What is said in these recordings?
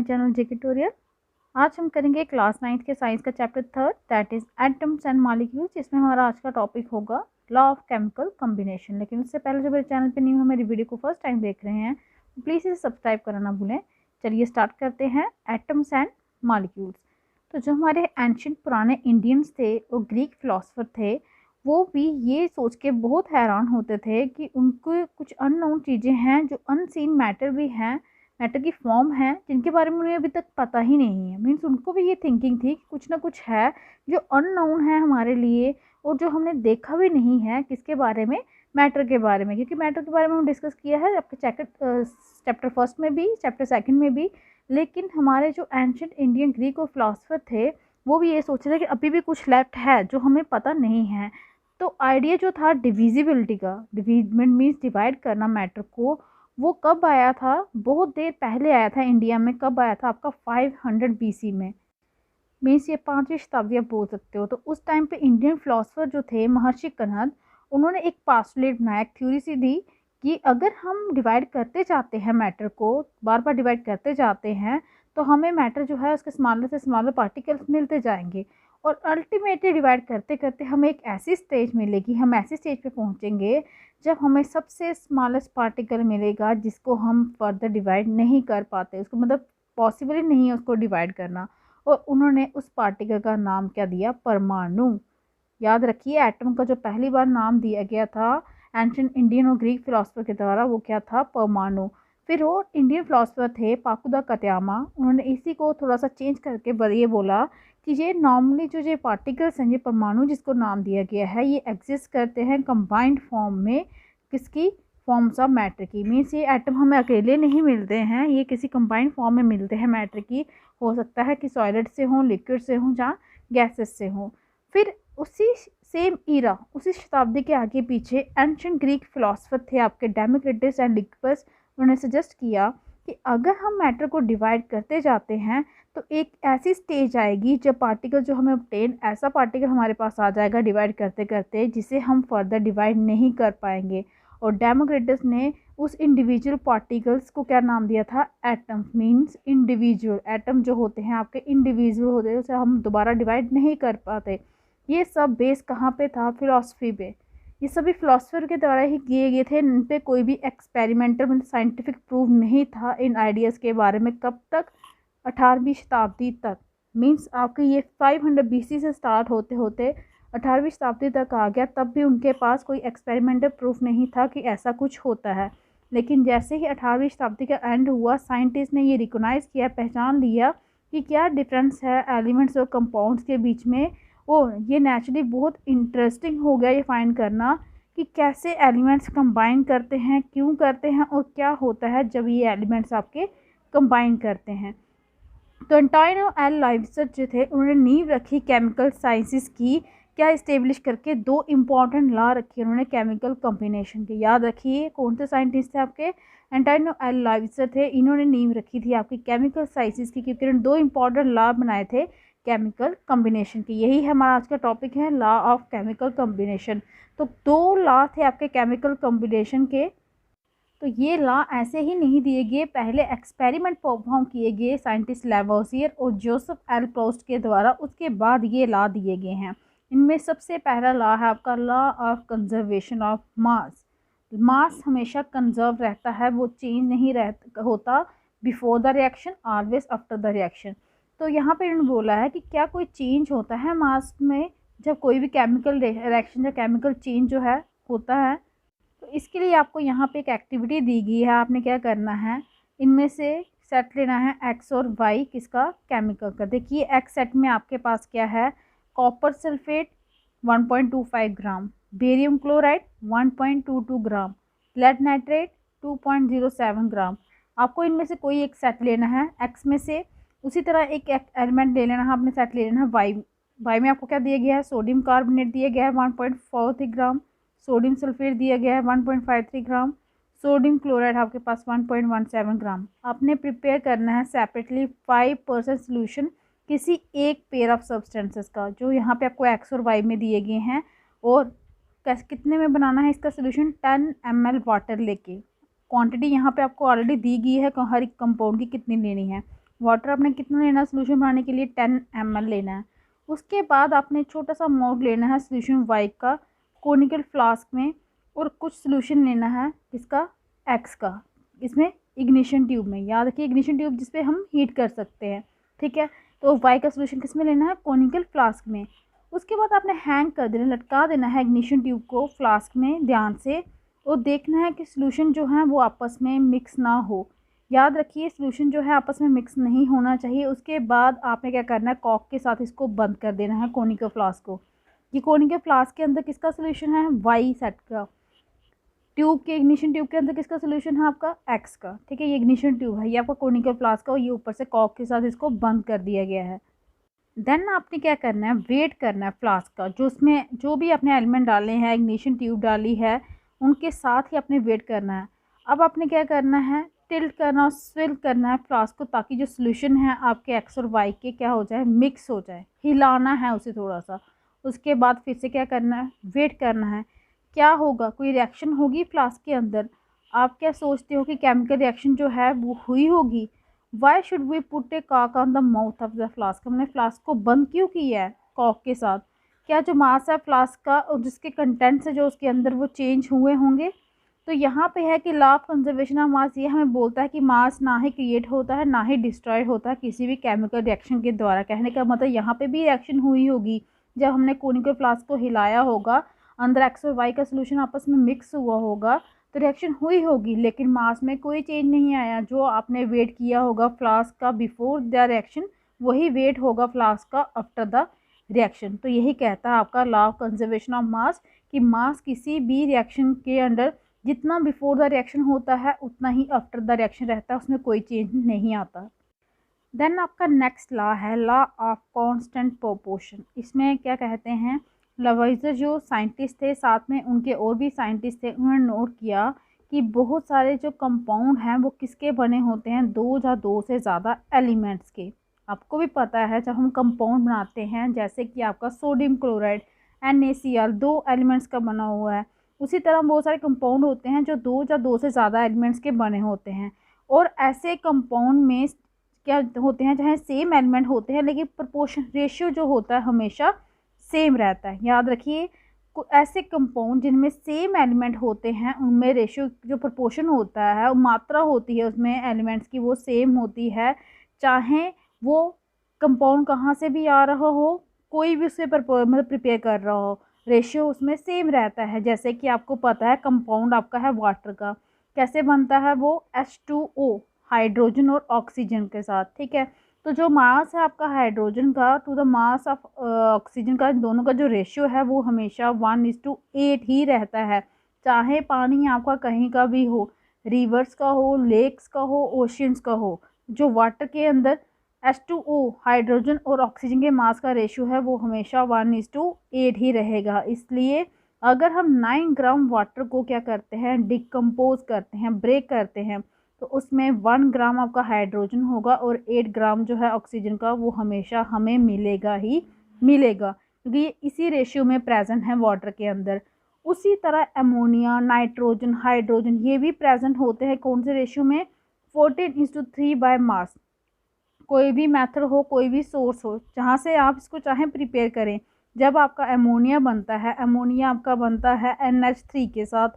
My channel JK tutorial. आज हम करेंगे क्लास 9th के साइंस का chapter 3 that is atoms and molecules, जिसमें हमारा आज का टॉपिक होगा लॉ ऑफ केमिकल कॉम्बिनेशन। लेकिन उससे पहले जो मेरे चैनल पे न्यू है, मेरी वीडियो को फर्स्ट टाइम देख रहे हैं, तो प्लीज़ इसे सब्सक्राइब करना ना भूलें। चलिए स्टार्ट करते हैं एटम्स एंड मॉलिक्यूल्स। तो जो हमारे एंशियंट पुराने इंडियंस थे और ग्रीक फिलोसफर थे, वो भी ये सोच के बहुत हैरान होते थे कि उनको कुछ अननोन चीज़ें हैं, जो अनसीन मैटर भी हैं, मैटर की फॉर्म है, जिनके बारे में उन्हें अभी तक पता ही नहीं है। मीन्स उनको भी ये थिंकिंग थी कि कुछ ना कुछ है जो अननोन है हमारे लिए और जो हमने देखा भी नहीं है। किसके बारे में? मैटर के बारे में। क्योंकि मैटर के बारे में हम डिस्कस किया है आपके चैप्टर फर्स्ट में भी, चैप्टर सेकंड में भी। लेकिन हमारे जो एंशियंट इंडियन ग्रीक और फिलोसफर थे, वो भी ये सोच रहे थे कि अभी भी कुछ लेफ्ट है जो हमें पता नहीं है। तो आइडिया जो था डिविजिबिलिटी का, डिविजमेंट मीन्स डिवाइड करना मैटर को, वो कब आया था? बहुत देर पहले आया था इंडिया में। कब आया था? आपका 500 BC में। मीन्स ये 5वीं शताब्दी आप बोल सकते हो। तो उस टाइम पे इंडियन फिलोसफर जो थे महर्षि कनद, उन्होंने एक पास्टुलेट बनाया, एक थ्योरी सी दी कि अगर हम डिवाइड करते जाते हैं मैटर को, बार बार डिवाइड करते जाते हैं, तो हमें मैटर जो है उसके स्मॉलर से स्मॉलर पार्टिकल्स मिलते जाएंगे और अल्टीमेटली डिवाइड करते करते हमें एक ऐसी स्टेज मिलेगी, हम ऐसी स्टेज पे पहुंचेंगे जब हमें सबसे स्मॉलेस्ट पार्टिकल मिलेगा जिसको हम फर्दर डिवाइड नहीं कर पाते, उसको मतलब पॉसिबल ही नहीं है उसको डिवाइड करना। और उन्होंने उस पार्टिकल का नाम क्या दिया? परमाणु। याद रखिए, एटम का जो पहली बार नाम दिया गया था एंशिएंट इंडियन और ग्रीक फिलोसफर के द्वारा, वो क्या था? परमाणु। फिर वो इंडियन फिलोसफर थे पाकुदा कतयामा, उन्होंने इसी को थोड़ा सा चेंज करके ये बोला कि ये नॉर्मली जो ये पार्टिकल्स हैं, ये परमाणु जिसको नाम दिया गया है, ये एग्जिस्ट करते हैं कंबाइंड फॉर्म में। किसकी? फॉर्म्स ऑफ मैटर की। मीन्स ये एटम हमें अकेले नहीं मिलते हैं, ये किसी कंबाइंड फॉर्म में मिलते हैं मैटर की। हो सकता है कि सॉलिड से हों, लिक्विड से हों, या गैसेस से हों। फिर उसी सेम ईरा, उसी शताब्दी के आगे पीछे एंशिएंट ग्रीक फिलोसफर थे आपके डेमोक्रिटस एंड लिक्बस। उन्होंने सजेस्ट किया कि अगर हम मैटर को डिवाइड करते जाते हैं तो एक ऐसी स्टेज आएगी जब पार्टिकल जो हमें ऑब्टेन, ऐसा पार्टिकल हमारे पास आ जाएगा डिवाइड करते करते, जिसे हम फर्दर डिवाइड नहीं कर पाएंगे। और डेमोक्रिटस ने उस इंडिविजुअल पार्टिकल्स को क्या नाम दिया था? एटम। Means individual. एटम जो होते हैं आपके इंडिविजुअल होते हैं, उसे हम दोबारा डिवाइड नहीं कर पाते। ये सब बेस कहाँ पे था? फिलॉसफी पे। ये सभी फिलोसफर के द्वारा ही किए गए थे, इन पे कोई भी एक्सपेरिमेंटल मतलब साइंटिफिक प्रूफ नहीं था इन आइडियाज़ के बारे में। कब तक? 18वीं शताब्दी तक। मीन्स आपके ये 500 BC से स्टार्ट होते होते 18वीं शताब्दी तक आ गया, तब भी उनके पास कोई एक्सपेरिमेंटल प्रूफ नहीं था कि ऐसा कुछ होता है। लेकिन जैसे ही 18वीं शताब्दी का एंड हुआ, साइंटिस्ट ने ये रिकोनाइज़ किया, पहचान लिया कि क्या डिफरेंस है एलिमेंट्स और कंपाउंड्स के बीच में। ये नेचुरली बहुत इंटरेस्टिंग हो गया ये फाइंड करना कि कैसे एलिमेंट्स कंबाइन करते हैं, क्यों करते हैं और क्या होता है जब ये एलिमेंट्स आपके कंबाइन करते हैं। तो एंटोनियो एल लाइवजर जो थे, उन्होंने नींव रखी केमिकल साइंसेस की। क्या इस्टेब्लिश करके? 2 इम्पॉर्टेंट लॉ रखे उन्होंने केमिकल कॉम्बिनेशन के। याद रखिए कौन से साइंटिस्ट थे आपके? एंटोनियो एल लाइवजर थे। इन्होंने नींव रखी थी आपकी केमिकल साइंसेस की, क्योंकि उन्होंने 2 इम्पॉर्टेंट लॉ बनाए थे केमिकल कॉम्बिनेशन की। यही हमारा आज का टॉपिक है, लॉ ऑफ केमिकल कॉम्बिनेशन। तो 2 लॉ थे आपके केमिकल कॉम्बिनेशन के। तो ये लॉ ऐसे ही नहीं दिए गए, पहले एक्सपेरिमेंट परफॉर्म किए गए साइंटिस्ट लेवोसियर और जोसेफ एल प्रोस्ट के द्वारा, उसके बाद ये लॉ दिए गए हैं। इनमें सबसे पहला लॉ है आपका law of conservation of mass. Mass हमेशा कंजर्व रहता है, वो चेंज नहीं होता before the reaction, always after the reaction. तो यहाँ पे इन्होंने बोला है कि क्या कोई चेंज होता है मास में जब कोई भी केमिकल रिएक्शन या केमिकल चेंज जो है होता है। तो इसके लिए आपको यहाँ पे एक एक्टिविटी दी गई है, आपने क्या करना है, इनमें से सेट लेना है एक्स और वाई किसका? केमिकल का। देखिए एक्स सेट में आपके पास क्या है? कॉपर सल्फेट 1.25 ग्राम, बेरियम क्लोराइड 1.22 ग्राम, लेड नाइट्रेट 2.07 ग्राम। आपको इनमें से कोई एक सेट लेना है एक्स में से। उसी तरह एक एलिमेंट ले लेना है, आपने सेट ले लेना है वाई। वाई में आपको क्या दिया गया है? सोडियम कार्बोनेट दिया गया है 1.43 ग्राम, सोडियम सल्फेट दिया गया है 1.53 ग्राम, सोडियम क्लोराइड आपके पास 1.17 ग्राम। आपने प्रिपेयर करना है सेपरेटली 5% सोल्यूशन किसी एक पेयर ऑफ सब्सटेंसेस का, जो यहाँ पे आपको एक्स और वाई में दिए गए हैं। और कितने में बनाना है इसका सोल्यूशन? 10 ml वाटर लेके। क्वांटिटी यहाँ पे आपको ऑलरेडी दी गई है हर एक कंपाउंड की कितनी लेनी है। वाटर आपने कितना लेना है सोल्यूशन बनाने के लिए, 10 ml लेना है। उसके बाद आपने छोटा सा अमाउंट लेना है सोल्यूशन वाई का कोनिकल फ्लास्क में, और कुछ सोल्यूशन लेना है इसका एक्स का, इसमें इग्निशन ट्यूब में। याद रखिए इग्निशन ट्यूब जिस पे हम हीट कर सकते हैं, ठीक है। तो वाई का सोल्यूशन किस में लेना है, कोनिकल फ्लास्क में। उसके बाद आपने हैंग कर देना, लटका देना है इग्निशन ट्यूब को फ्लास्क में ध्यान से, और देखना है कि सोल्यूशन जो है वो आपस में मिक्स ना हो। याद रखिए सोल्यूशन जो है आपस में मिक्स नहीं होना चाहिए। उसके बाद आपने क्या करना है, कॉक के साथ इसको बंद कर देना है कोनिकल फ्लास्क को। ये कोनिकल फ्लास्क के अंदर किसका सोल्यूशन है, वाई सेट का। ट्यूब के इग्निशन ट्यूब के अंदर किसका सोल्यूशन है, आपका एक्स का, ठीक है। ये इग्निशन ट्यूब है, ये आपका कोनिकल फ्लास्क का, और ये ऊपर से कॉक के साथ इसको बंद कर दिया गया है। देन आपने क्या करना है, वेट करना है फ्लास्क का, जो उसमें जो भी आपने एलिमेंट डाले हैं, इग्निशन ट्यूब डाली है, उनके साथ ही आपने वेट करना है। अब आपने क्या करना है, टिल्ट करना और स्विल करना है फ्लास्क को, ताकि जो सोल्यूशन है आपके एक्स और वाई के क्या हो जाए, मिक्स हो जाए। हिलाना है उसे थोड़ा सा। उसके बाद फिर से क्या करना है, वेट करना है। क्या होगा, कोई रिएक्शन होगी फ्लास्क के अंदर। आप क्या सोचते हो कि केमिकल रिएक्शन जो है वो हुई होगी। Why should we put a कॉक on the mouth of the flask, हमने फ्लास्क को बंद क्यों किया है कॉक के साथ। क्या जो मास है फ्लास्क का और जिसके कंटेंट्स है जो उसके अंदर वो चेंज हुए होंगे। तो यहाँ पे है कि लॉ ऑफ कंजर्वेशन ऑफ मास ये हमें बोलता है कि मास ना ही क्रिएट होता है ना ही डिस्ट्रॉय होता है किसी भी केमिकल रिएक्शन के द्वारा। कहने का मतलब यहाँ पे भी रिएक्शन हुई होगी, जब हमने कोनिकल फ्लास्क को हिलाया होगा, अंदर एक्स और वाई का सोल्यूशन आपस में मिक्स हुआ होगा, तो रिएक्शन हुई होगी, लेकिन मास में कोई चेंज नहीं आया। जो आपने वेट किया होगा फ्लास्क का बिफोर द रिएक्शन, वही वेट होगा फ्लास्क का आफ्टर द रिएक्शन। तो यही कहता है आपका लॉ ऑफ कंजर्वेशन ऑफ मास, कि मास किसी भी रिएक्शन के अंदर जितना बिफोर द रिएक्शन होता है उतना ही आफ्टर द रिएक्शन रहता है, उसमें कोई चेंज नहीं आता। देन आपका नेक्स्ट लॉ है लॉ ऑफ कांस्टेंट प्रोपोर्शन। इसमें क्या कहते हैं, लवाइजर जो साइंटिस्ट थे, साथ में उनके और भी साइंटिस्ट थे, उन्होंने नोट किया कि बहुत सारे जो कंपाउंड हैं वो किसके बने होते हैं, दो या दो से ज़्यादा एलिमेंट्स के। आपको भी पता है जब हम कंपाउंड बनाते हैं, जैसे कि आपका सोडियम क्लोराइड NaCl 2 एलिमेंट्स का बना हुआ है, उसी तरह बहुत सारे कंपाउंड होते हैं जो दो या दो से ज़्यादा एलिमेंट्स के बने होते हैं। और ऐसे कंपाउंड में क्या होते हैं, चाहे सेम एलिमेंट होते हैं, लेकिन प्रोपोर्शन रेशियो जो होता है हमेशा सेम रहता है। याद रखिए ऐसे कंपाउंड जिनमें सेम एलिमेंट होते हैं उनमें रेशियो जो प्रोपोर्शन होता है, मात्रा होती है उसमें एलिमेंट्स की, वो सेम होती है। चाहे वो कंपाउंड कहाँ से भी आ रहा हो, कोई भी उसे मतलब प्रिपेयर कर रहा हो, रेशियो उसमें सेम रहता है। जैसे कि आपको पता है कंपाउंड आपका है वाटर का, कैसे बनता है वो, H2O हाइड्रोजन और ऑक्सीजन के साथ, ठीक है। तो जो मास है आपका हाइड्रोजन का to the mass of oxygen का, दोनों का जो रेशियो है वो हमेशा 1:8 ही रहता है। चाहे पानी आपका कहीं का भी हो, रिवर्स का हो, लेक्स का हो, ओशियंस का हो, जो वाटर के अंदर H2O हाइड्रोजन और ऑक्सीजन के मास का रेशियो है वो हमेशा 1:8 ही रहेगा। इसलिए अगर हम 9 ग्राम वाटर को क्या करते हैं, डिकम्पोज करते हैं, ब्रेक करते हैं, तो उसमें 1 ग्राम आपका हाइड्रोजन होगा और 8 ग्राम जो है ऑक्सीजन का, वो हमेशा हमें मिलेगा ही मिलेगा, क्योंकि ये इसी रेशियो में प्रेजेंट है वाटर के अंदर। उसी तरह अमोनिया, नाइट्रोजन, हाइड्रोजन ये भी प्रेजेंट होते हैं कौन से रेशियो में, 14:3 बाय मास। कोई भी मेथड हो, कोई भी सोर्स हो, जहाँ से आप इसको चाहें प्रिपेयर करें, जब आपका अमोनिया बनता है, अमोनिया आपका बनता है NH3 के साथ,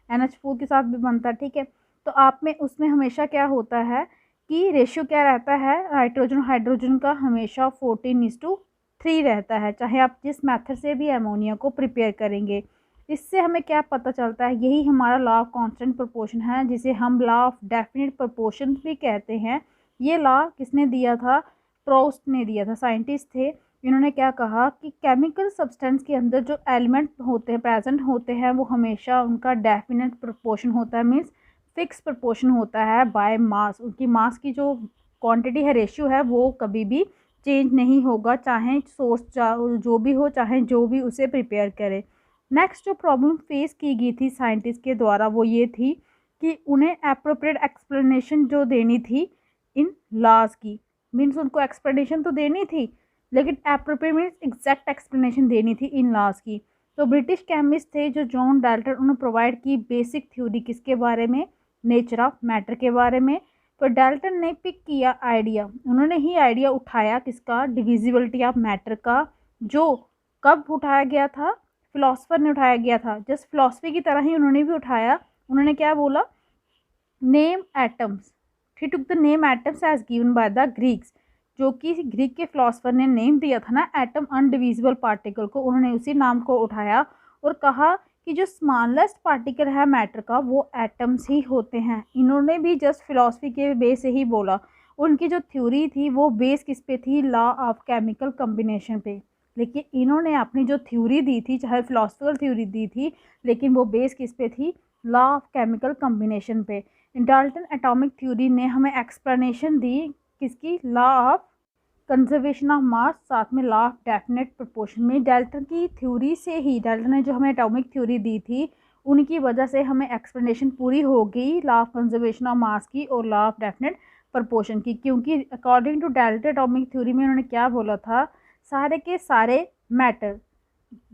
NH4 के साथ भी बनता है, ठीक है। तो आप में उसमें हमेशा क्या होता है कि रेशियो क्या रहता है, नाइट्रोजन हाइड्रोजन का हमेशा 14:3 रहता है, चाहे आप जिस मेथड से भी अमोनिया को प्रिपेयर करेंगे। इससे हमें क्या पता चलता है, यही हमारा लॉ ऑफ कांस्टेंट प्रोपोर्शन है, जिसे हम लॉ ऑफ डेफिनेट प्रोपोर्शन भी कहते हैं। ये लॉ किसने दिया था, प्रोस्ट ने दिया था, साइंटिस्ट थे। इन्होंने क्या कहा कि केमिकल सब्सटेंस के अंदर जो एलिमेंट होते हैं, प्रेजेंट होते हैं, वो हमेशा उनका डेफिनेट प्रोपोर्शन होता है, मीन्स फिक्स प्रोपोर्शन होता है बाय मास। उनकी मास की जो क्वांटिटी है, रेशियो है, वो कभी भी चेंज नहीं होगा, चाहे सोर्स जो भी हो, चाहे जो भी उसे प्रिपेयर करे। नेक्स्ट जो प्रॉब्लम फेस की गई थी साइंटिस्ट के द्वारा, वो ये थी कि उन्हें एप्रोप्रिएट एक्सप्लेनेशन जो देनी थी इन लॉज की, मीन्स उनको एक्सप्लेनेशन तो देनी थी, लेकिन एप्रोप्रिएट मीन्स एग्जैक्ट एक्सप्लेनेशन देनी थी इन लॉज की। तो ब्रिटिश केमिस्ट थे जो जॉन डाल्टन, उन्होंने प्रोवाइड की बेसिक थ्योरी किसके बारे में, नेचर ऑफ मैटर के बारे में। तो डाल्टन ने पिक किया आइडिया, उन्होंने ही आइडिया उठाया किसका, डिविजिबिलिटी ऑफ मैटर का, जो कब उठाया गया था, फिलोसफर ने उठाया गया था। जस्ट फिलोसफी की तरह ही उन्होंने भी उठाया। उन्होंने क्या बोला, name atoms, he took the name atoms as given by the Greeks, जो कि ग्रीक के फिलोसफर ने नेम दिया था ना एटम अनडिविजिबल पार्टिकल को, उन्होंने उसी नाम को उठाया और कहा कि जो स्मॉलेस्ट पार्टिकल है मैटर का वो एटम्स ही होते हैं। इन्होंने भी जस्ट फिलॉसफी के बेस से ही बोला। उनकी जो थ्योरी थी वो बेस किस पे थी, लॉ ऑफ केमिकल कम्बिनेशन पे। लेकिन इन्होंने अपनी जो थ्योरी दी थी, चाहे फिलोसफिकल थ्योरी दी थी, लेकिन वो बेस किस पे थी, लॉ ऑफ केमिकल कम्बिनेशन पे। डाल्टन एटॉमिक थ्योरी ने हमें एक्सप्लेनेशन दी किसकी, लॉ ऑफ कंजर्वेशन ऑफ मास, साथ में लॉ ऑफ डेफिनेट प्रोपोर्शन में। डाल्टन की थ्योरी से ही, डाल्टन ने जो हमें एटॉमिक थ्योरी दी थी उनकी वजह से हमें एक्सप्लेनेशन पूरी हो गई law of conservation of mass की और लॉ ऑफ डेफिनेट प्रोपोर्शन की। क्योंकि according to Dalton atomic theory में उन्होंने क्या बोला था, सारे के सारे मैटर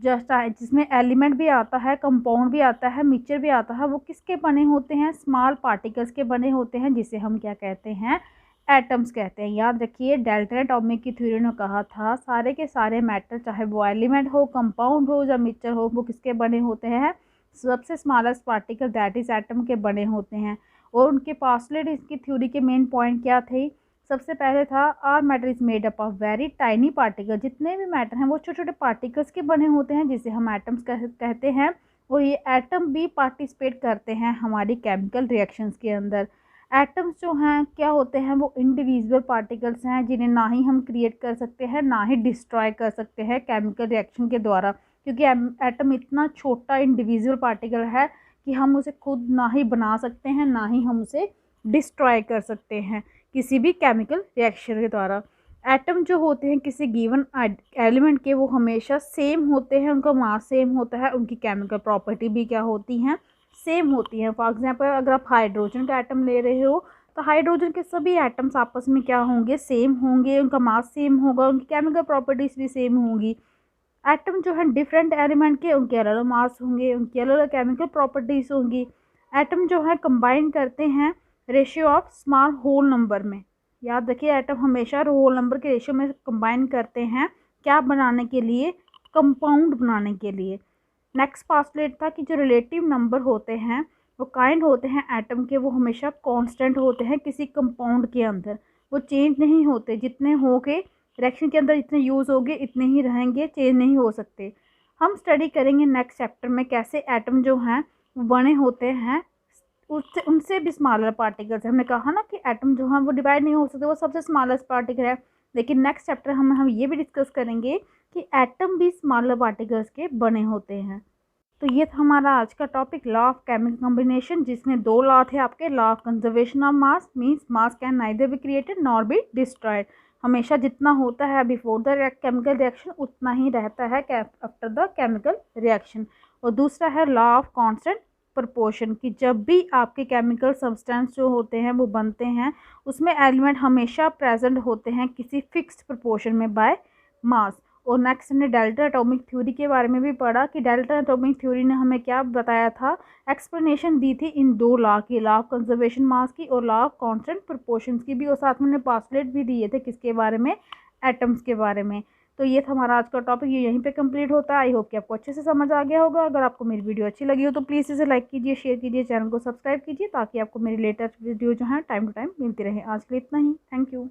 जिसमें एलिमेंट भी आता है, कंपाउंड भी आता है, मिक्सचर भी आता है, वो किसके बने होते हैं, स्मॉल पार्टिकल्स के बने होते हैं, जिसे हम क्या कहते हैं, एटम्स कहते हैं। याद रखिए, डाल्टन एटॉमिक की थ्योरी ने कहा था सारे के सारे मैटर, चाहे वो एलिमेंट हो, कंपाउंड हो या मिक्सचर हो, वो किसके बने होते हैं, सबसे smallest particle that is atom के बने होते हैं। और उनके पास्टलेट इसकी थ्योरी के मेन पॉइंट क्या थे, सबसे पहले था our matter is made up of very tiny particle, जितने भी मैटर हैं वो छोटे छोटे पार्टिकल्स के बने होते हैं, जिसे हम एटम्स कहते हैं। और ये एटम भी पार्टिसिपेट करते हैं हमारी केमिकल रिएक्शंस के अंदर। एटम्स जो हैं क्या होते हैं, वो इंडिविजुअल पार्टिकल्स हैं, जिन्हें ना ही हम क्रिएट कर सकते हैं ना ही डिस्ट्रॉय कर सकते हैं केमिकल रिएक्शन के द्वारा, क्योंकि एटम इतना छोटा इंडिविजुअल पार्टिकल है कि हम उसे खुद ना ही बना सकते हैं ना ही हम उसे डिस्ट्रॉय कर सकते हैं किसी भी केमिकल रिएक्शन के द्वारा। एटम जो होते हैं किसी गिवन एलिमेंट के, वो हमेशा सेम होते हैं, उनका मास सेम होता है, उनकी केमिकल प्रॉपर्टी भी क्या होती हैं, सेम होती हैं। फॉर एग्जांपल अगर आप हाइड्रोजन का एटम ले रहे हो तो हाइड्रोजन के सभी एटम्स आपस में क्या होंगे, सेम होंगे, उनका मास सेम होगा, उनकी केमिकल प्रॉपर्टीज भी सेम होंगी। एटम जो है डिफरेंट एलिमेंट के, उनके अलग अलग मास होंगे, उनकी अलग अलग केमिकल प्रॉपर्टीज होंगी। एटम जो है कंबाइन करते हैं ratio of small whole number में। याद रखिए, एटम हमेशा होल नंबर के रेशियो में कंबाइन करते हैं, क्या बनाने के लिए, कंपाउंड बनाने के लिए। नेक्स्ट पास्टलेट था कि जो रिलेटिव नंबर होते हैं वो काइंड होते हैं एटम के, वो हमेशा कांस्टेंट होते हैं किसी कंपाउंड के अंदर, वो चेंज नहीं होते, जितने हो के रिएक्शन के अंदर इतने यूज़ हो गए इतने ही रहेंगे, चेंज नहीं हो सकते। हम स्टडी करेंगे नेक्स्ट चैप्टर में कैसे एटम जो हैं वो बने होते हैं, उससे उनसे भी स्मॉलर पार्टिकल्स है। हमने कहा ना कि एटम जो है वो डिवाइड नहीं हो सकते, वो सबसे स्मॉलेस्ट पार्टिकल है। लेकिन नेक्स्ट चैप्टर हम ये भी डिस्कस करेंगे कि एटम भी स्मॉलर पार्टिकल्स के बने होते हैं। तो ये था हमारा आज का topic, law of chemical combination, जिसमें दो लॉ थे आपके, law of conservation of mass, means mass can neither be created nor be destroyed. हमेशा जितना होता है बिफोर द केमिकल रिएक्शन उतना ही रहता है आफ्टर द केमिकल रिएक्शन। और दूसरा है लॉ ऑफ कांस्टेंट प्रोपोर्शन, कि जब भी आपके केमिकल सब्सटेंस जो होते हैं वो बनते हैं उसमें एलिमेंट हमेशा प्रेजेंट होते हैं किसी फिक्स्ड प्रोपोर्शन में बाय मास। और नेक्स्ट हमने डाल्टन एटॉमिक थ्योरी के बारे में भी पढ़ा कि डाल्टन एटॉमिक थ्योरी ने हमें क्या बताया था, एक्सप्लेनेशन दी थी इन दो लॉ की, लॉ ऑफ कंजर्वेशन मास की और लॉ ऑफ कांस्टेंट प्रोपोर्शंस की भी, और साथ में हमने पास्टलेट भी दिए थे किसके बारे में, एटम्स के बारे में। तो ये था हमारा आज का टॉपिक, ये यहीं पे कंप्लीट होता है। आई होप कि आपको अच्छे से समझ आ गया होगा। अगर आपको मेरी वीडियो अच्छी लगी हो तो प्लीज़ इसे लाइक कीजिए, शेयर कीजिए, चैनल को सब्सक्राइब कीजिए, ताकि आपको मेरी लेटेस्ट वीडियो जो है टाइम टू टाइम मिलती रहे। आज के लिए इतना ही, थैंक यू।